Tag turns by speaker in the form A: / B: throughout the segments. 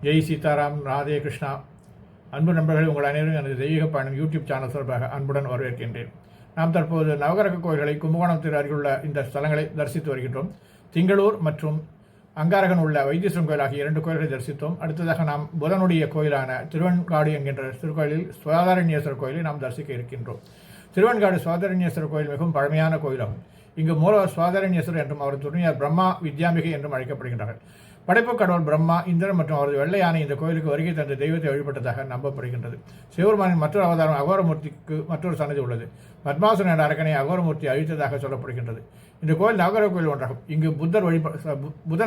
A: ஜெய் சீதாராம், ராதே கிருஷ்ணா. அன்பு நண்பர்கள், உங்கள் அனைவரும் எனது தெய்வீக பயணம் யூடியூப் சேனல் சார்பாக அன்புடன் வரவேற்கின்றேன். நாம் தற்போது நவகிரக கோயில்களை கும்பகோணத்தில் அருகிலுள்ள இந்த ஸ்தலங்களை தரிசித்து வருகின்றோம். திங்களூர் மற்றும் அங்காரகன் உள்ள வைத்தீஸ்வரன் கோயில் ஆகிய 2 கோயில்களை தரிசித்தோம். அடுத்ததாக நாம் புதனுடைய கோயிலான திருவெண்காடு என்கின்ற திருக்கோயிலில் சுவாதாரண்யேஸ்வரர் கோயிலை நாம் தரிசிக்க இருக்கின்றோம். திருவெண்காடு சுவாதாரண்யேஸ்வரர் கோயில் மிகவும் பழமையான கோயிலாகும். இங்கு மூலவர் சுவாதாரண்யேஸ்வரர் என்றும் அவர் துணையார் பிரம்மா வித்யாம்பிகை என்றும் அழைக்கப்படுகின்றார்கள். படைப்பு கடவுள் பிரம்மா, இந்திரன் மற்றும் அவரது வெள்ளை யானை இந்த கோயிலுக்கு வருகை தந்த தெய்வத்தை வழிபட்டதாக நம்பப்படுகின்றது. சிவபெருமானின் மற்றொரு அவதாரம் அகோரமூர்த்திக்கு மற்றொரு சன்னதி உள்ளது. பத்மாசுரன் என்ற அரக்கனை அகோரமூர்த்தி அழித்ததாக சொல்லப்படுகின்றது. இந்த கோயில் நவகிரக கோயில் ஒன்றாகும். இங்கு புதன்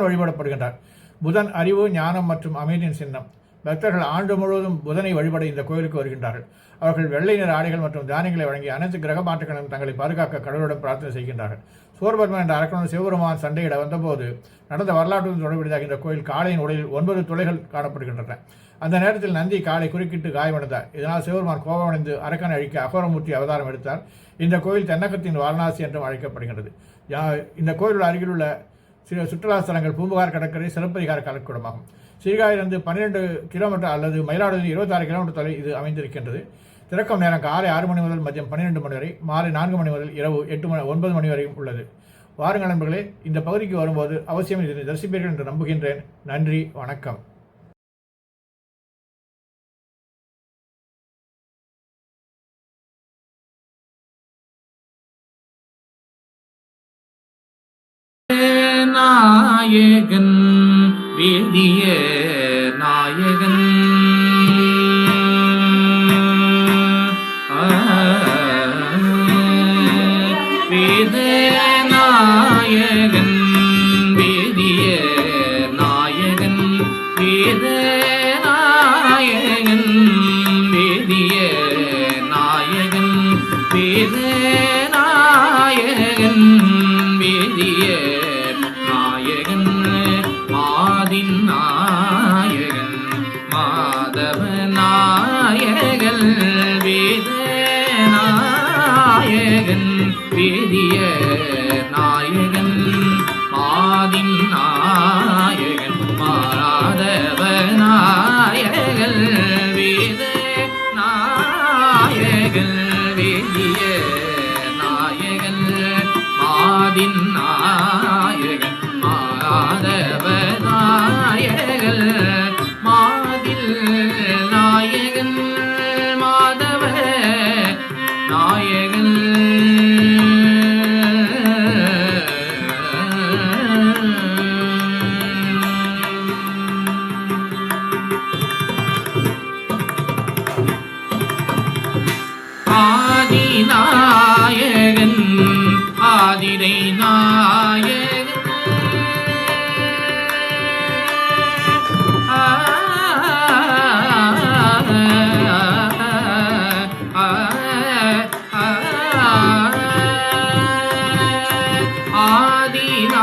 A: வழிபடப்படுகின்றார். புதன் அறிவு, ஞானம் மற்றும் அமைதியின் சின்னம். பக்தர்கள் ஆண்டு முழுவதும் புதனை வழிபட இந்த கோயிலுக்கு வருகின்றார்கள். அவர்கள் வெள்ளை நிற ஆடைகள் மற்றும் தானியங்களை வழங்கி அனைத்து கிரக மாற்றங்களும் தங்களை பாதுகாக்க கடவுளிடம் பிரார்த்தனை செய்கின்றார்கள். சூரபத்மன் என்ற அரக்கனுடன் சிவபெருமான் சண்டையிட வந்தபோது நடந்த வரலாற்றுடன் தொடர்புடையதாக இந்த கோயில் காளையின் உடலில் 9 துளைகள் காணப்படுகின்றன. அந்த நேரத்தில் நந்தி காளை குறுக்கிட்டு காயமடைந்தார். இதனால் சிவபெருமான் கோபமடைந்து அரக்கனை அழிக்க அகோரமூர்த்தி அவதாரம் எடுத்தார். இந்த கோயில் தென்னகத்தின் வாரணாசி என்றும் அழைக்கப்படுகிறது. இந்த கோயிலுள்ள அருகிலுள்ள சில சுற்றுலா ஸ்தலங்கள் பூம்புகார் கடற்கரை, சிலப்பதிகார கலக்கூடமாகும். சீர்காழியிலிருந்து 12 கிலோமீட்டர் அல்லது மயிலாடுதுறை 26 கிலோமீட்டர் தொலை இது அமைந்திருக்கின்றது. திறக்கும் நேரம் காலை 6 மணி முதல் மதியம் 12 மணி வரை, மாலை 4 மணி முதல் இரவு 9 மணி வரையும் உள்ளது. வாருங்கள் நண்பர்களே, இந்த பகுதிக்கு வரும்போது அவசியம் இதனை தரிசிப்பீர்கள் என்று நம்புகின்றேன். நன்றி, வணக்கம்.
B: நாயகன் வேதிய நாயகன் வேத நாயகன் வேதிய நாயகன் வேத நாயகன் வேதிய நாயகன் வேத நாயகன் வேதிய நாயகன் மாதின் நாயகன் மாதவ நாயகன் வேத நாயகன் வேதிய நாயகன் மாதின் நாயகன் மாதவ நாயகன் வேத நாயகன் வேதிய நாயகன் மாதின் நாயகன் மாதவ நாயகன் மாதில் நாயகன் மாதவ நாயகன் ஆதி நாயகன் ஆதிரை நாயகன் ஆதி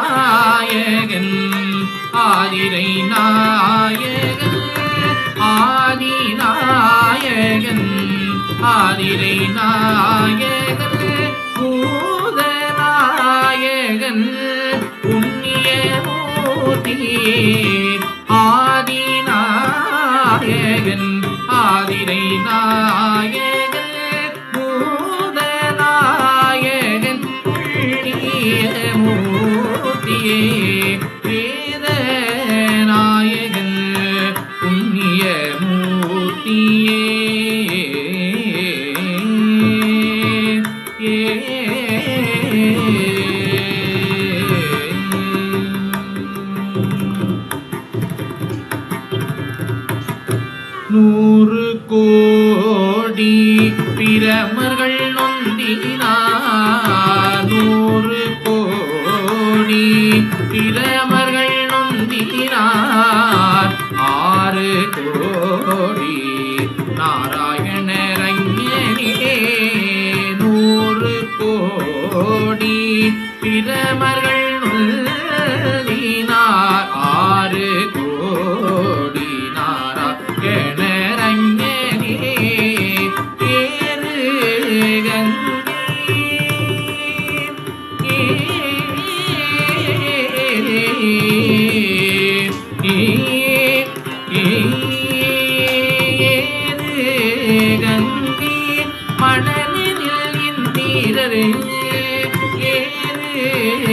B: நாயகன் ஆதிரை நாயகன் ஆதி நாயகன் ஆதிரை நாயகன் பூத நாயகன் புண்ணிய மூர்த்தி ஆதி நாயகன் ஆதிரை நாயகன் பூத நாயகன் புண்ணிய மூர்த்தியே வேத நாயகன் புண்ணிய மூர்த்தியே நூறு கோடி பிரமர்கள் நொந்தினார் 100 கோடி பிரமர்கள் நொந்தினார் 6 கோடி நாராயணரஞ்சனிலே 100 கோடி பிரமர்கள் நொந்தினார் 6 கோடி நாராயணரஞ்சனிலே ஏ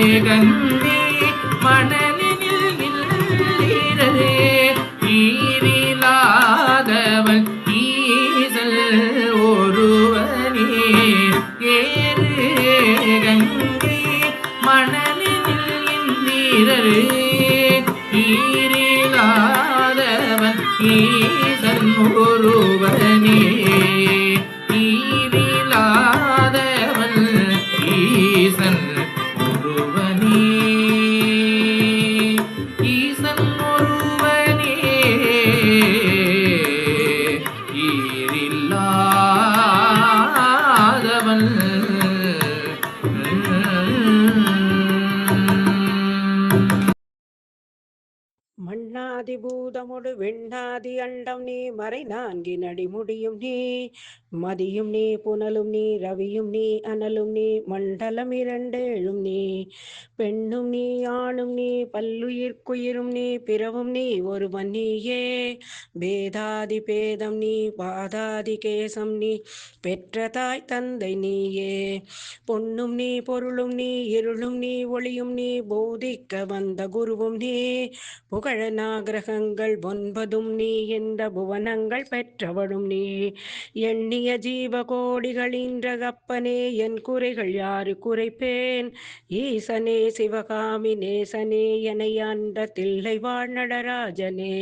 B: கங்கை மணலினில் நின்றே ஈரிலாதவன் ஈசல் ஒருவனே ஏறு கங்கை மணலினில் நின்றே ஈரிலாதவன் ஈசன் ஒருவனே ஈரிலாதவன் ஈசன் ஒருவனே ஈசன் ஒருவனே ஈரில்லாதவன்
C: மண்ணாதி பூதமொடு வெண்ணாதி அண்டம் நீ மறை நான்கின் அடிமுடியும் நீ மதியும் நீ புனலும் நீ ரவியும் நீ அனலும் நீ மண்டலம் இரண்டேழும் நீ பெண்ணும் நீ ஆணும் நீ பல்லுயிர்க்குயிரும் நீ பிறவும் நீ ஒருவன் நீயே பேதாதி பேதம் நீ பாதாதி கேசம் நீ பெற்ற தாய் தந்தை நீயே பொன்னும் நீ பொருளும் நீ இருளும் நீ ஒளியும் நீ போதிக்க வந்த குருவும் நீ புகழ நாகிரகங்கள் 9 நீ என்ற புவனங்கள் பெற்றவளும் நீ எண்ணிய ஜீவ கோடிகளின்ற கப்பனே என் குறைகள் யாரு குறைப்பேன் ஈசனே சிவகாமி நேசனே எனை ஆண்ட தில்லை வாழ் நடராஜனே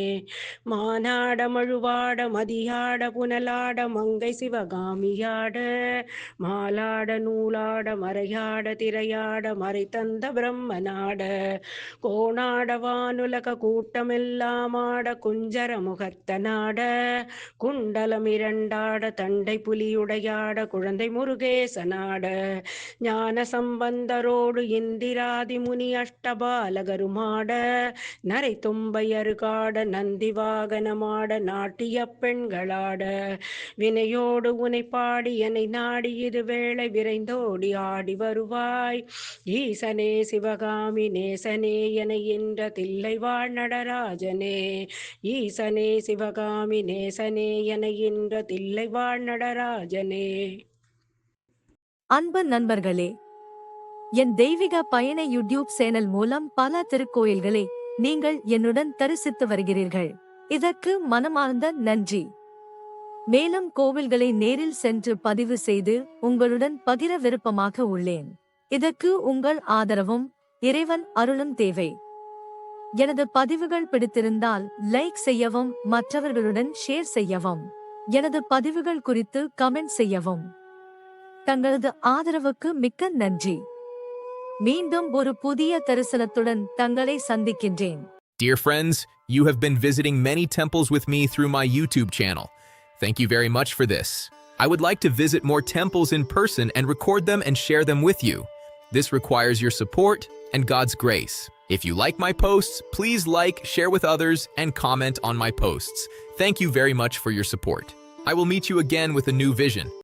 C: மானாட மழுவாட மதியாட புனலாட மங்கை சிவகாமியாட மாலாட நூலாட மறையாட திரையாட மறை தந்த பிரம்மனாட கோணாட வானுலக கூட்டமெல்லாம் ஆட குஞ்சர முகத்தனாட குண்டலம் இரண்டாட தண்டை புலியுடையாட குழந்தை முருகேசனாட ஞான சம்பந்தரோடு இந்திராதி முனி அஷ்டபாலகருமாட நரை தும்பையருகாட நந்தி வாகனமாட நாட்டிய பெண்களாட வினையோடு உனை பாடி என்னை நாடி இது வேளை விரைந்தோடி ஆடி வருவாய் ஈசனே சிவகாமி நேசனே என என்ற தில்லை வாழ் நடராஜனே ஈசனே சிவகாமி நேசனே என என்ற தில்லை வாழ் நடராஜனே.
D: அன்பு நண்பர்களே, என் தெய்வீக பயண யூடியூப் சேனல் மூலம் பல திருக்கோயில்களை நீங்கள் என்னுடன் தரிசித்து வருகிறீர்கள். இதற்கு மனமார்ந்த நன்றி. மேலும் கோவில்களை நேரில் சென்று பதிவு செய்து உங்களுடன் பகிர விருப்பமாக உள்ளேன். இதற்கு உங்கள் ஆதரவும் இறைவன் அருளும் தேவை. எனது பதிவுகள் பிடித்திருந்தால் லைக் செய்யவும் மற்றவர்களுடன் ஷேர் செய்யவும் எனது பதிவுகள் குறித்து கமெண்ட் செய்யவும். தங்களது ஆதரவுக்கு மிக்க நன்றி. மீண்டும் ஒரு புதிய தரிசனத்துடன் தங்களை சந்திக்கின்றேன்.
E: Dear friends, you have been visiting many temples with me through my YouTube channel. Thank you very much for this. I would like to visit more temples in person and record them and share them with you. This requires your support and God's grace. If you like my posts, please like, share with others, and comment on my posts. Thank you very much for your support. I will meet you again with a new vision.